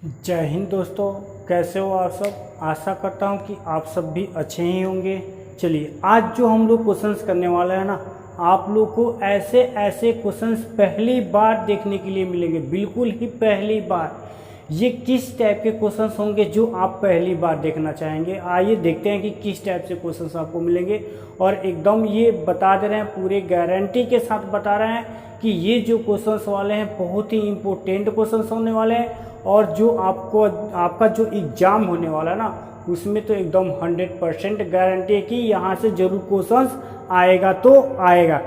जय हिंद दोस्तों, कैसे हो आप सब। आशा करता हूँ कि आप सब भी अच्छे ही होंगे। चलिए, आज जो हम लोग क्वेश्चंस करने वाले हैं ना, आप लोग को ऐसे ऐसे क्वेश्चंस पहली बार देखने के लिए मिलेंगे, बिल्कुल ही पहली बार। ये किस टाइप के क्वेश्चंस होंगे जो आप पहली बार देखना चाहेंगे। आइए देखते हैं कि किस टाइप से क्वेश्चंस आपको मिलेंगे। और एकदम ये बता दे रहे हैं, पूरे गारंटी के साथ बता रहे हैं कि ये जो क्वेश्चंस वाले हैं बहुत ही इम्पोर्टेंट क्वेश्चंस होने वाले हैं। और जो आपका जो एग्ज़ाम होने वाला है ना, उसमें तो एकदम 100% गारंटी है कि यहाँ से जरूर क्वेश्चंस आएगा तो आएगा।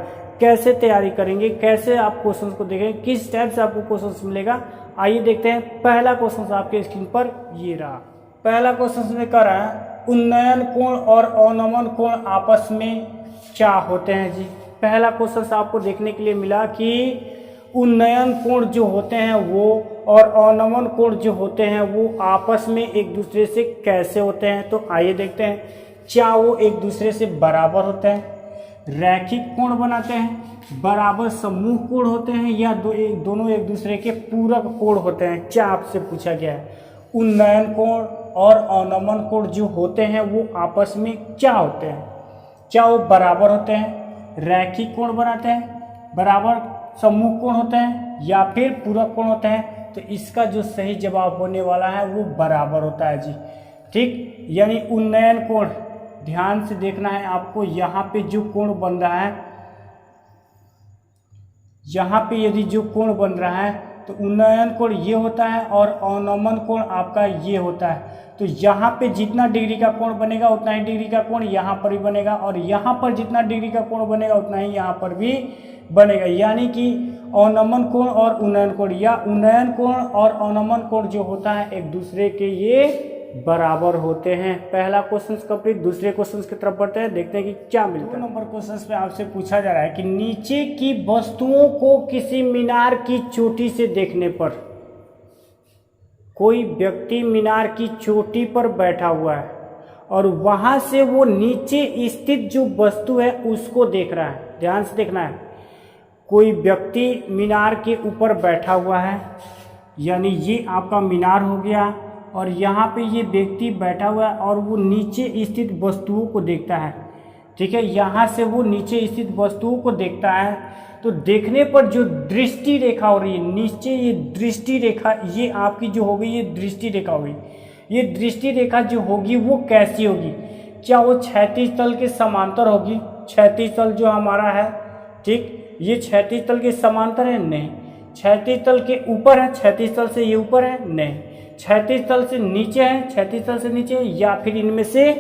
कैसे तैयारी करेंगे, कैसे आप क्वेश्चंस को देखेंगे, किस टाइप से आपको क्वेश्चंस मिलेगा, आइए देखते हैं। पहला क्वेश्चन आपके स्क्रीन पर ये रहा। पहला क्वेश्चन में कह रहा है, उन्नयन कोण और अवनमन कोण आपस में क्या होते हैं जी। पहला क्वेश्चन आपको देखने के लिए मिला कि उन्नयन कोण जो होते हैं वो और अवनमन कोण जो होते हैं वो आपस में एक दूसरे से कैसे होते हैं। तो आइए देखते हैं, क्या वो एक दूसरे से बराबर होते हैं, रैखिक कोण बनाते हैं, बराबर समूह कोण होते हैं, या दोनों एक दूसरे के पूरक कोण होते हैं। क्या आपसे पूछा गया है, उन्नयन कोण और अवनमन कोण जो होते हैं वो आपस में क्या होते हैं। क्या वो बराबर होते हैं, रैखिक कोण बनाते हैं, बराबर समूह कोण होते हैं, या फिर पूरक कोण होते हैं। तो इसका जो सही जवाब होने वाला है वो बराबर होता है जी। ठीक, यानी उन्नयन कोण, ध्यान से देखना है आपको। यहाँ पे जो कोण बन रहा है, यहाँ पे यदि जो कोण बन रहा है तो उन्नयन कोण ये होता है और अवनमन कोण आपका ये होता है। तो यहाँ पे जितना डिग्री का कोण बनेगा उतना ही डिग्री का कोण यहाँ पर भी बनेगा, और यहाँ पर जितना डिग्री का कोण बनेगा उतना ही यहाँ पर भी बनेगा। यानी कि अवनमन कोण और उन्नयन कोण, या उन्नयन कोण और अवनमन कोण जो होता है एक दूसरे के ये बराबर होते हैं। पहला क्वेश्चन कंप्लीट। दूसरे क्वेश्चन की तरफ बढ़ते हैं, देखते हैं कि क्या मिलता है। 2 नंबर क्वेश्चन में आपसे पूछा जा रहा है कि नीचे की वस्तुओं को किसी मीनार की चोटी से देखने पर, कोई व्यक्ति मीनार की चोटी पर बैठा हुआ है और वहां से वो नीचे स्थित जो वस्तु है उसको देख रहा है। ध्यान से देखना है, कोई व्यक्ति मीनार के ऊपर बैठा हुआ है, यानी ये आपका मीनार हो गया, और यहाँ पे ये व्यक्ति बैठा हुआ है और वो नीचे स्थित वस्तुओं को देखता है। ठीक है, यहाँ से वो नीचे स्थित वस्तुओं को देखता है। तो देखने पर जो दृष्टि रेखा हो रही है नीचे, ये दृष्टि रेखा, ये आपकी जो होगी ये दृष्टि रेखा होगी। ये दृष्टि रेखा जो होगी वो कैसी होगी, क्या वो क्षैतिज तल के समांतर होगी। क्षैतिज तल जो हमारा है, ठीक, ये क्षैतिज तल के समांतर है, नहीं। क्षैतिज तल के ऊपर है, क्षैतिज तल से ये ऊपर है, नहीं। क्षैतिज तल से नीचे है, क्षैतिज तल से नीचे है, या फिर इनमें से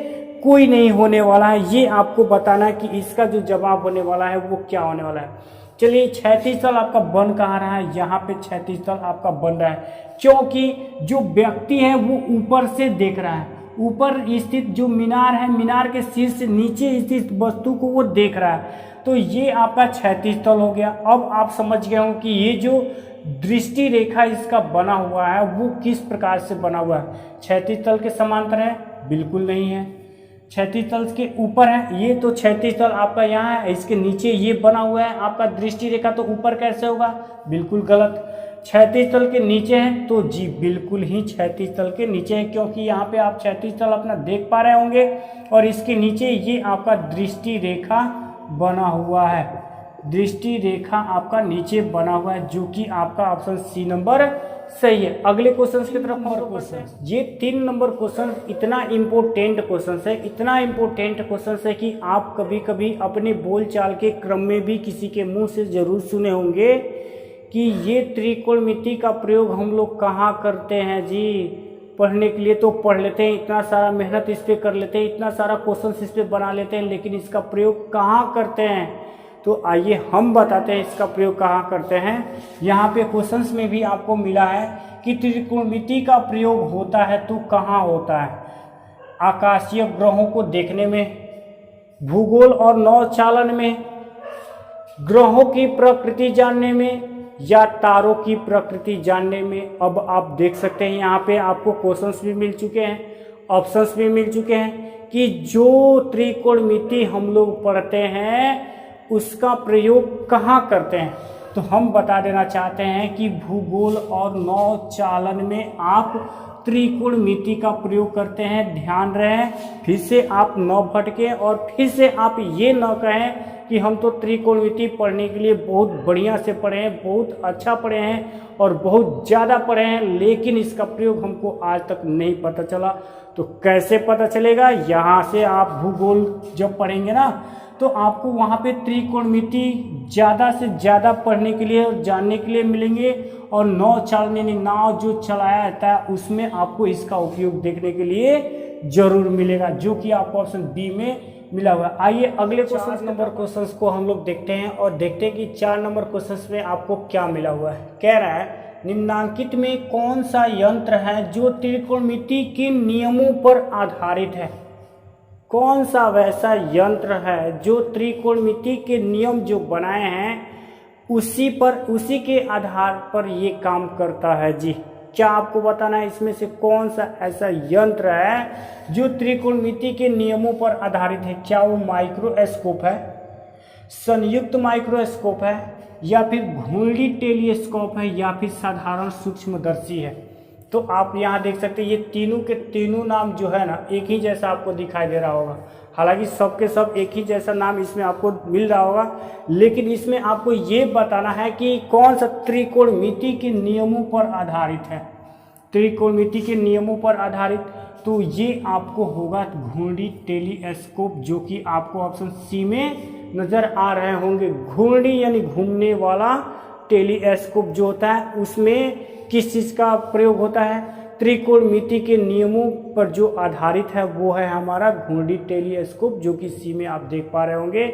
कोई नहीं होने वाला है। ये आपको बताना है कि इसका जो जवाब होने वाला है वो क्या होने वाला है। चलिए, क्षैतिज तल आपका बन कहाँ रहा है, यहाँ पे क्षैतिज तल आपका बन रहा है, क्योंकि जो व्यक्ति है वो ऊपर से देख रहा है। ऊपर स्थित जो मीनार है, मीनार के शीर्ष से नीचे स्थित वस्तु को वो देख रहा है। तो ये आपका क्षैतिज तल हो गया। अब आप समझ गए हो कि ये जो दृष्टि रेखा इसका बना हुआ है वो किस प्रकार से बना हुआ है। क्षैतिज तल के समांतर है, बिल्कुल नहीं है। क्षैतिज तल के ऊपर है, ये तो क्षैतिज तल आपका यहाँ है, इसके नीचे ये बना हुआ है आपका दृष्टि रेखा, तो ऊपर कैसे होगा, बिल्कुल गलत। क्षैतिज तल के नीचे है, तो जी बिल्कुल ही क्षैतिज तल के नीचे है, क्योंकि यहाँ पे आप क्षैतिज तल अपना देख पा रहे होंगे और इसके नीचे ये आपका दृष्टि रेखा बना हुआ है। दृष्टि रेखा आपका नीचे बना हुआ है, जो कि आपका ऑप्शन सी नंबर सही है। अगले क्वेश्चन की तरफ क्वेश्चन, ये 3 नंबर क्वेश्चन इतना इम्पोर्टेंट क्वेश्चन है, इतना इम्पोर्टेंट क्वेश्चन है कि आप कभी कभी अपने बोलचाल के क्रम में भी किसी के मुंह से जरूर सुने होंगे कि ये त्रिकोणमिति का प्रयोग हम लोग कहाँ करते हैं जी। पढ़ने के लिए तो पढ़ लेते हैं, इतना सारा मेहनत इस पर कर लेते हैं, इतना सारा क्वेश्चन इस पर बना लेते हैं, लेकिन इसका प्रयोग कहाँ करते हैं। तो आइए हम बताते हैं इसका प्रयोग कहाँ करते हैं। यहाँ पे क्वेश्चंस में भी आपको मिला है कि त्रिकोणमिति का प्रयोग होता है तो कहाँ होता है, आकाशीय ग्रहों को देखने में, भूगोल और नौचालन में, ग्रहों की प्रकृति जानने में, या तारों की प्रकृति जानने में। अब आप देख सकते हैं यहाँ पे आपको क्वेश्चंस भी मिल चुके हैं, ऑप्शंस भी मिल चुके हैं कि जो त्रिकोणमिति हम लोग पढ़ते हैं उसका प्रयोग कहाँ करते हैं। तो हम बता देना चाहते हैं कि भूगोल और नौचालन में आप त्रिकोणमिति का प्रयोग करते हैं। ध्यान रहे, फिर से आप न भटके और फिर से आप ये न कहें कि हम तो त्रिकोणमिति पढ़ने के लिए बहुत बढ़िया से पढ़े हैं, बहुत अच्छा पढ़े हैं और बहुत ज़्यादा पढ़े हैं, लेकिन इसका प्रयोग हमको आज तक नहीं पता चला। तो कैसे पता चलेगा? यहाँ से आप भूगोल जब पढ़ेंगे ना, तो आपको वहाँ पे त्रिकोणमिति ज़्यादा से ज़्यादा पढ़ने के लिए और जानने के लिए मिलेंगे। और नौचालन यानी नाव जो चलाया जाता है उसमें आपको इसका उपयोग देखने के लिए जरूर मिलेगा, जो कि आपको ऑप्शन बी में मिला हुआ है। आइए अगले 4 नंबर क्वेश्चन को हम लोग देखते हैं और देखते हैं कि 4 नंबर क्वेश्चन में आपको क्या मिला हुआ है। कह रहा है निम्नांकित में कौन सा यंत्र है जो त्रिकोणमिति के नियमों पर आधारित है? कौन सा वैसा यंत्र है जो त्रिकोणमिति के नियम जो बनाए हैं उसी के आधार पर ये काम करता है जी? क्या आपको बताना है इसमें से कौन सा ऐसा यंत्र है जो त्रिकोणमिति के नियमों पर आधारित है? क्या वो माइक्रोस्कोप है, संयुक्त माइक्रोस्कोप है, या फिर घुंडी टेलीस्कोप है, या फिर साधारण सूक्ष्मदर्शी है? तो आप यहाँ देख सकते हैं ये तीनों के तीनों नाम जो है ना एक ही जैसा आपको दिखाई दे रहा होगा। हालांकि सब के सब एक ही जैसा नाम इसमें आपको मिल रहा होगा, लेकिन इसमें आपको ये बताना है कि कौन सा त्रिकोणमिति के नियमों पर आधारित है। त्रिकोणमिति के नियमों पर आधारित तो ये आपको होगा घुंडी टेलीस्कोप, जो कि आपको ऑप्शन सी में नज़र आ रहे होंगे। घुंडी यानी घूमने वाला, टेलीस्कोप जो होता है उसमें किस चीज़ का प्रयोग होता है? त्रिकोणमिति के नियमों पर जो आधारित है वो है हमारा घुंडी टेलीस्कोप, जो कि सी में आप देख पा रहे होंगे।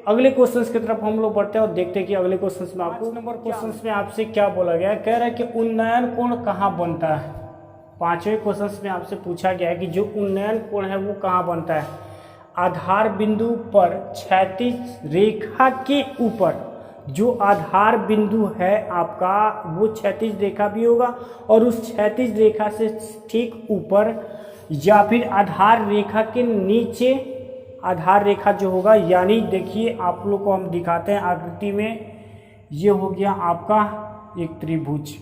अगले क्वेश्चंस की तरफ हम लोग बढ़ते हैं और देखते हैं कि अगले क्वेश्चंस में आपको 5 नंबर क्वेश्चंस में आपसे क्या बोला गया है। कह रहा है कि उन्नयन कोण कहाँ बनता है? 5वें क्वेश्चंस में आपसे पूछा गया है कि जो उन्नयन कोण है वो कहाँ बनता है? आधार बिंदु पर क्षैतिज रेखा के ऊपर, जो आधार बिंदु है आपका वो क्षैतिज रेखा भी होगा और उस क्षैतिज रेखा से ठीक ऊपर, या फिर आधार रेखा के नीचे आधार रेखा जो होगा, यानी देखिए आप लोग को हम दिखाते हैं आकृति में, ये हो गया आपका एक त्रिभुज,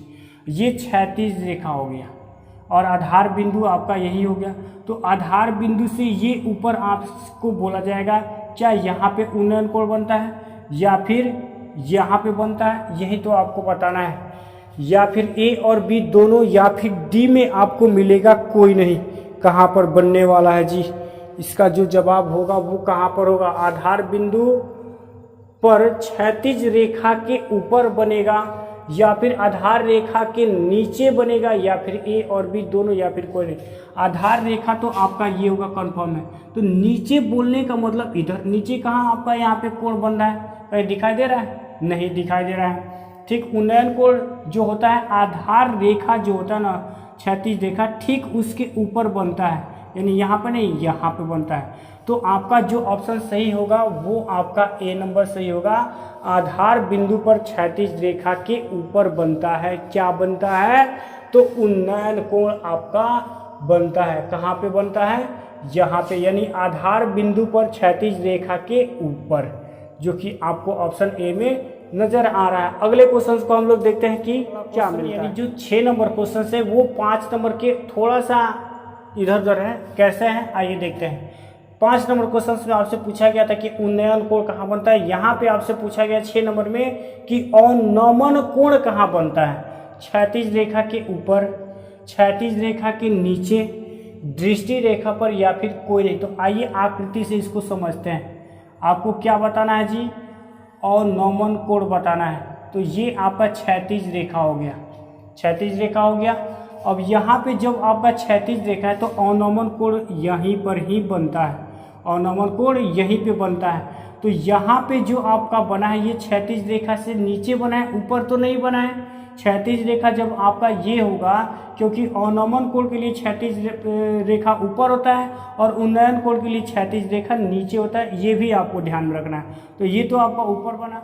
ये क्षैतिज रेखा हो गया और आधार बिंदु आपका यही हो गया। तो आधार बिंदु से ये ऊपर आपको बोला जाएगा क्या यहाँ पे उन्नयन कोण बनता है या फिर यहाँ पे बनता है, यही तो आपको बताना है। या फिर ए और बी दोनों, या फिर डी में आपको मिलेगा कोई नहीं। कहाँ पर बनने वाला है जी? इसका जो जवाब होगा वो कहाँ पर होगा? आधार बिंदु पर क्षैतिज रेखा के ऊपर बनेगा, या फिर आधार रेखा के नीचे बनेगा, या फिर ए और बी दोनों, या फिर कोई नहीं। आधार रेखा तो आपका ये होगा, कंफर्म है। तो नीचे बोलने का मतलब इधर नीचे कहाँ आपका यहाँ पे कोण बन रहा है? कहीं दिखाई दे रहा है? नहीं दिखाई दे रहा है। ठीक, उन्नयन कोण जो होता है आधार रेखा जो होता है ना, क्षैतिज रेखा ठीक उसके ऊपर बनता है, यानी यहाँ पर नहीं, यहाँ पे बनता है। तो आपका जो ऑप्शन सही होगा वो आपका ए नंबर सही होगा। आधार बिंदु पर क्षैतिज रेखा के ऊपर बनता है। क्या बनता है? तो उन्नयन कोण आपका बनता है। कहाँ पे बनता है? यहाँ पे, यानी आधार बिंदु पर क्षैतिज रेखा के ऊपर, जो कि आपको ऑप्शन ए में नजर आ रहा है। अगले क्वेश्चन को हम लोग देखते हैं कि क्या मिलता है। जो 6 नंबर क्वेश्चन है वो 5 नंबर के थोड़ा सा इधर उधर है। कैसे हैं आइए देखते हैं। 5 नंबर क्वेश्चन में आपसे पूछा गया था कि उन्नयन कोण कहाँ बनता है। यहाँ पे आपसे पूछा गया 6 नंबर में कि अवनमन कोण कहाँ बनता है? क्षैतिज रेखा के ऊपर, क्षैतिज रेखा के नीचे, दृष्टि रेखा पर, या फिर कोई नहीं। तो आइए आकृति से इसको समझते हैं। आपको क्या बताना है जी? अवनमन कोण बताना है। तो ये आपका क्षैतिज रेखा हो गया, क्षैतिज रेखा हो गया। अब यहाँ पे जब आपका क्षैतिज रेखा है तो अवनमन कोण यहीं पर ही बनता है, अवनमन कोण यहीं पे बनता है। तो यहाँ पे जो आपका बना है ये क्षैतिज रेखा से नीचे बना है, ऊपर तो नहीं बना है। क्षैतिज रेखा जब आपका ये होगा, क्योंकि अवनमन कोण के लिए क्षैतिज रेखा ऊपर होता है और उन्नयन कोण के लिए क्षैतिज रेखा नीचे होता है, ये भी आपको ध्यान में रखना है। तो ये तो आपका ऊपर बना।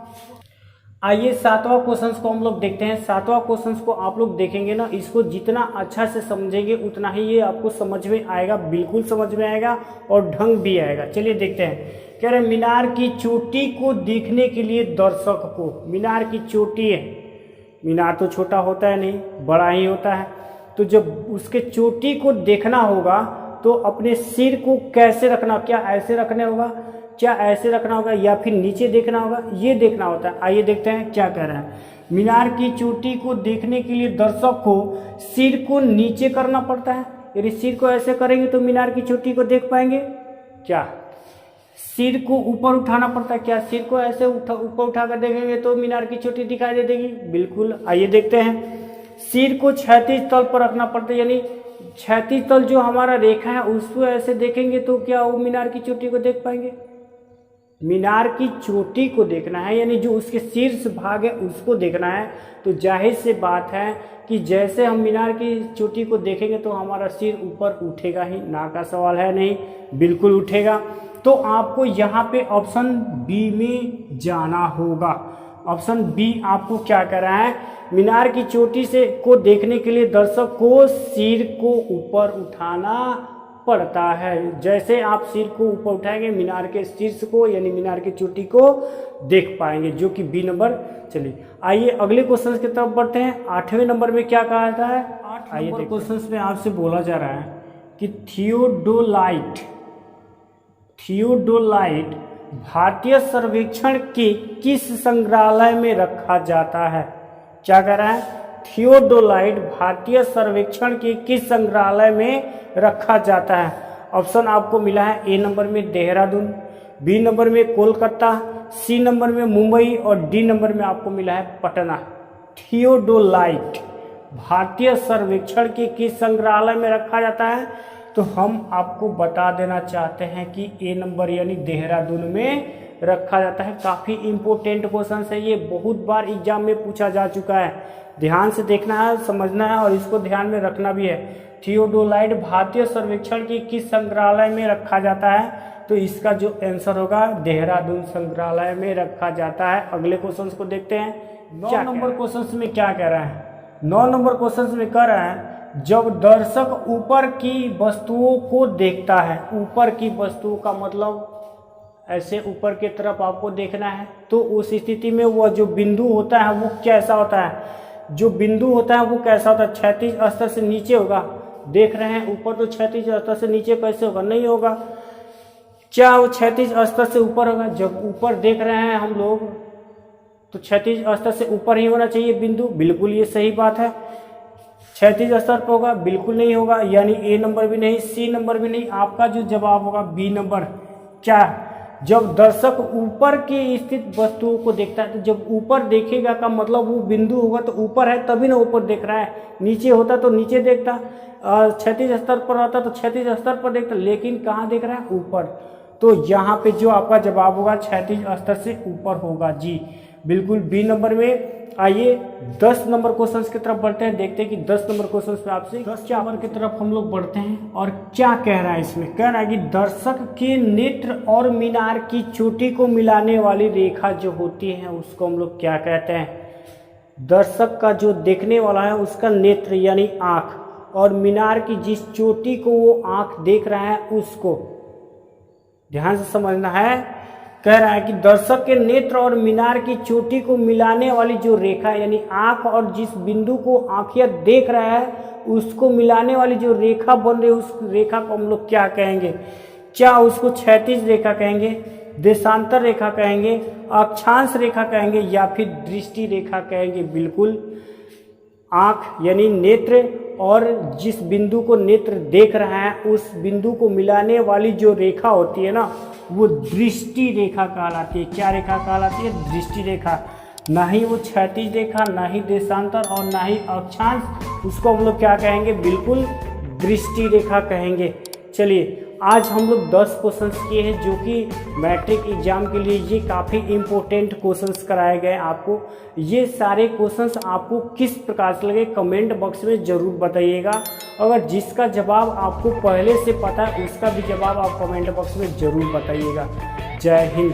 आइए 7वां क्वेश्चन को हम लोग देखते हैं। 7वां क्वेश्चन को आप लोग देखेंगे ना, इसको जितना अच्छा से समझेंगे उतना ही ये आपको समझ में आएगा, बिल्कुल समझ में आएगा और ढंग भी आएगा। चलिए देखते हैं। कह रहे मीनार की चोटी को देखने के लिए दर्शक को, मीनार की चोटी है, मीनार तो छोटा होता है नहीं, बड़ा ही होता है, तो जब उसके चोटी को देखना होगा तो अपने सिर को कैसे रखना, क्या ऐसे रखने होगा, क्या ऐसे रखना होगा या फिर नीचे देखना होगा, ये देखना होता है। आइए देखते हैं क्या कह रहा है। मीनार की चोटी को देखने के लिए दर्शक को सिर को नीचे करना पड़ता है, यदि सिर को ऐसे करेंगे तो मीनार की चोटी को देख पाएंगे क्या? सिर को ऊपर उठाना पड़ता है, क्या सिर को ऐसे ऊपर उठा कर देखेंगे तो मीनार की चोटी दिखाई दे देगी? बिल्कुल। आइए देखते हैं। सिर को क्षैतिज तल पर रखना पड़ता है, यानी क्षैतिज तल जो हमारा रेखा है उसको ऐसे देखेंगे तो क्या वो मीनार की चोटी को देख पाएंगे? मीनार की चोटी को देखना है, यानी जो उसके शीर्ष भाग है उसको देखना है, तो जाहिर सी बात है कि जैसे हम मीनार की चोटी को देखेंगे तो हमारा सिर ऊपर उठेगा ही, ना का सवाल है नहीं, बिल्कुल उठेगा। तो आपको यहाँ पे ऑप्शन बी में जाना होगा। ऑप्शन बी आपको क्या कह रहा है? मीनार की चोटी से को देखने के लिए दर्शक को सिर को ऊपर उठाना पड़ता है। जैसे आप सिर को ऊपर उठाएंगे मीनार के शीर्ष को यानी मीनार की चोटी को देख पाएंगे, जो कि बी नंबर। चलिए आइए अगले क्वेश्चन की तरफ बढ़ते हैं। 8वें नंबर में क्या कहा जाता है? 8 नंबर क्वेश्चन में आपसे बोला जा रहा है कि थियोडोलाइट भारतीय सर्वेक्षण के किस संग्रहालय में रखा जाता है? क्या कह रहा है? थियोडोलाइट भारतीय सर्वेक्षण के किस संग्रहालय में रखा जाता है? ऑप्शन आपको मिला है ए नंबर में देहरादून, बी नंबर में कोलकाता, सी नंबर में मुंबई और डी नंबर में आपको मिला है पटना। थियोडोलाइट भारतीय सर्वेक्षण के किस संग्रहालय में रखा जाता है? तो हम आपको बता देना चाहते हैं कि ए नंबर यानी देहरादून में रखा जाता है। काफ़ी इम्पोर्टेंट क्वेश्चन है ये, बहुत बार एग्जाम में पूछा जा चुका है। ध्यान से देखना है, समझना है और इसको ध्यान में रखना भी है। थियोडोलाइट भारतीय सर्वेक्षण के किस संग्रहालय में रखा जाता है? तो इसका जो आंसर होगा देहरादून संग्रहालय में रखा जाता है। अगले क्वेश्चन को देखते हैं। 9 नंबर क्वेश्चन में क्या कह रहा है? 9 नंबर क्वेश्चन में कह रहा है जब दर्शक ऊपर की वस्तुओं को देखता है, ऊपर की वस्तुओं का मतलब ऐसे ऊपर की तरफ आपको देखना है, तो उस स्थिति में वह जो बिंदु होता है वो कैसा होता है? जो बिंदु होता है वो कैसा होता है? क्षैतिज स्तर से नीचे होगा। देख रहे हैं ऊपर, तो क्षैतिज स्तर से नीचे कैसे होगा? नहीं होगा। क्या वो क्षैतिज स्तर से ऊपर होगा? जब ऊपर देख रहे हैं हम लोग तो क्षैतिज स्तर से ऊपर ही होना चाहिए बिंदु। बिल्कुल ये सही बात है। क्षैतिज स्तर पर होगा? बिल्कुल नहीं होगा, यानी ए नंबर भी नहीं, सी नंबर भी नहीं। आपका जो जवाब होगा बी नंबर। क्या? जब दर्शक ऊपर की स्थित वस्तुओं को देखता है, तो जब ऊपर देखेगा का मतलब वो बिंदु होगा तो ऊपर है तभी ना ऊपर देख रहा है। नीचे होता तो नीचे देखता, क्षैतिज स्तर पर रहता तो क्षैतिज स्तर पर देखता, लेकिन कहाँ देख रहा है? ऊपर। तो यहाँ पे जो आपका जवाब होगा क्षैतिज स्तर से ऊपर होगा जी, बिल्कुल बी नंबर में। आइए 10 नंबर क्वेश्चन की तरफ बढ़ते हैं, देखते हैं कि 10 नंबर क्वेश्चन में आपसे 10 नंबर की तरफ हम लोग बढ़ते हैं। और क्या कह रहा है इसमें? कह रहा है कि दर्शक के नेत्र और मीनार की चोटी को मिलाने वाली रेखा जो होती है उसको हम लोग क्या कहते हैं? दर्शक का जो देखने वाला है उसका नेत्र यानी आँख, और मीनार की जिस चोटी को वो आँख देख रहा है उसको ध्यान से समझना है। कह रहा है कि दर्शक के नेत्र और मीनार की चोटी को मिलाने वाली जो रेखा है, यानी आंख और जिस बिंदु को आंखिया देख रहा है उसको मिलाने वाली जो रेखा बन रही है उस रेखा को हम लोग क्या कहेंगे? क्या उसको क्षैतिज रेखा कहेंगे, देशांतर रेखा कहेंगे, अक्षांश रेखा कहेंगे या फिर दृष्टि रेखा कहेंगे? बिल्कुल आंख यानी नेत्र और जिस बिंदु को नेत्र देख रहा है उस बिंदु को मिलाने वाली जो रेखा होती है ना वो दृष्टि रेखा कहलाती है। क्या रेखा कहलाती है? दृष्टि रेखा। ना ही वो क्षैतिज रेखा, ना ही देशांतर और ना ही अक्षांश, उसको हम लोग क्या कहेंगे? बिल्कुल दृष्टि रेखा कहेंगे। चलिए आज हम लोग 10 क्वेश्चंस किए हैं जो कि मैट्रिक एग्जाम के लिए ये काफ़ी इम्पोर्टेंट क्वेश्चंस कराए गए आपको। ये सारे क्वेश्चंस आपको किस प्रकार से लगे कमेंट बॉक्स में ज़रूर बताइएगा। अगर जिसका जवाब आपको पहले से पता है उसका भी जवाब आप कमेंट बॉक्स में ज़रूर बताइएगा। जय हिंद।